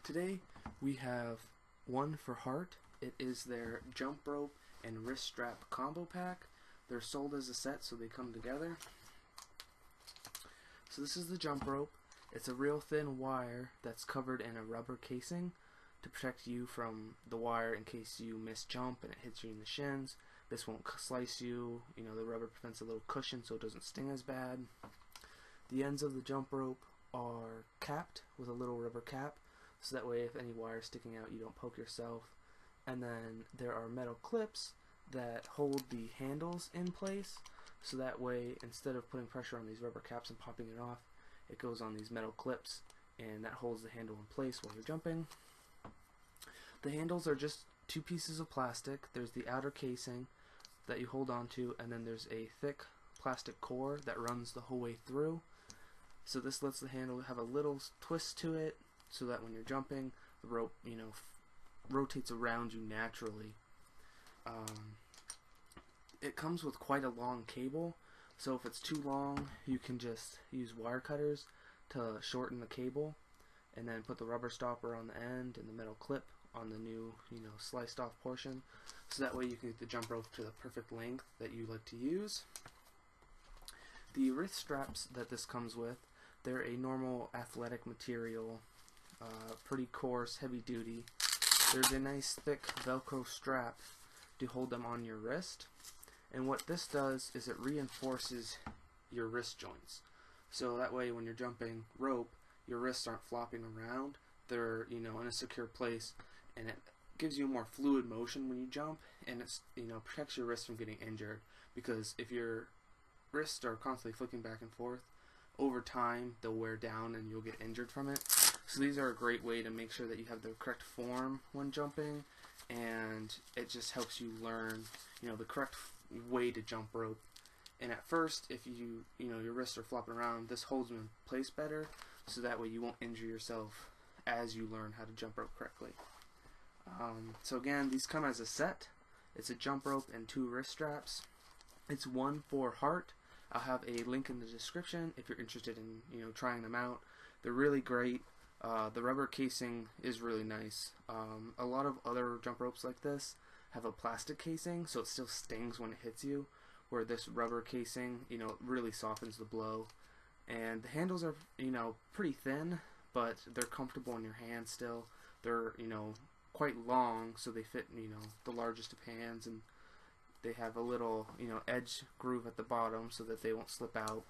Today we have One for Heart. It is their jump rope and wrist strap combo pack. They're sold as a set, so they come together. So this is the jump rope. It's a real thin wire that's covered in a rubber casing to protect you from the wire in case you miss jump and it hits you in the shins. This won't slice you. You know, the rubber prevents a little cushion so it doesn't sting as bad. The ends of the jump rope are capped with a little rubber cap, so that way if any wire is sticking out you don't poke yourself. And then there are metal clips that hold the handles in place, so that way instead of putting pressure on these rubber caps and popping it off, it goes on these metal clips and that holds the handle in place while you're jumping. The handles are just two pieces of plastic. There's the outer casing that you hold on to, and then there's a thick plastic core that runs the whole way through. So this lets the handle have a little twist to it so that when you're jumping, the rope, rotates around you naturally. It comes with quite a long cable, so if it's too long you can just use wire cutters to shorten the cable and then put the rubber stopper on the end and the metal clip on the new sliced off portion, so that way you can get the jump rope to the perfect length that you like to use. The wrist straps that this comes with, they're a normal athletic material, pretty coarse, heavy duty. There's a nice thick Velcro strap to hold them on your wrist, and what this does is it reinforces your wrist joints, so that way when you're jumping rope your wrists aren't flopping around. They're in a secure place, and it gives you more fluid motion when you jump, and it's protects your wrists from getting injured, because if your wrists are constantly flicking back and forth, over time they'll wear down and you'll get injured from it. So these are a great way to make sure that you have the correct form when jumping, and it just helps you learn the correct way to jump rope. And at first, if your wrists are flopping around, this holds them in place better, so that way you won't injure yourself as you learn how to jump rope correctly. So again, these come as a set. It's a jump rope and two wrist straps. It's One for Heart. I'll have a link in the description if you're interested in trying them out. They're really great. The rubber casing is really nice. A lot of other jump ropes like this have a plastic casing, so it still stings when it hits you, where this rubber casing really softens the blow. And the handles are pretty thin, but they're comfortable in your hand still. They're quite long, so they fit the largest of hands, and they have a little edge groove at the bottom so that they won't slip out.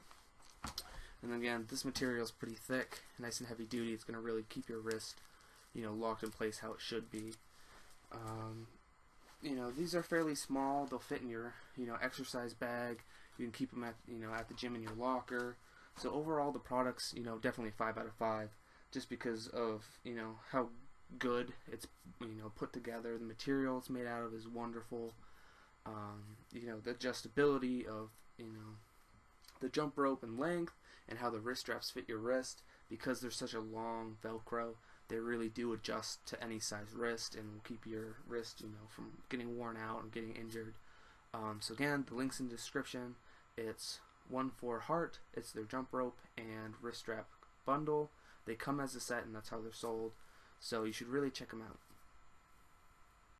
And again, this material is pretty thick, nice and heavy duty. It's going to really keep your wrist locked in place how it should be. These are fairly small. They'll fit in your exercise bag. You can keep them at the gym in your locker. So overall, the product's definitely a 5 out of 5, just because of how good it's put together. The material it's made out of is wonderful. The adjustability of the jump rope and length, and how the wrist straps fit your wrist, because there's such a long Velcro, they really do adjust to any size wrist and will keep your wrist from getting worn out and getting injured. So again, the link's in the description. It's One for Heart. It's their jump rope and wrist strap bundle. They come as a set, and that's how they're sold, so you should really check them out.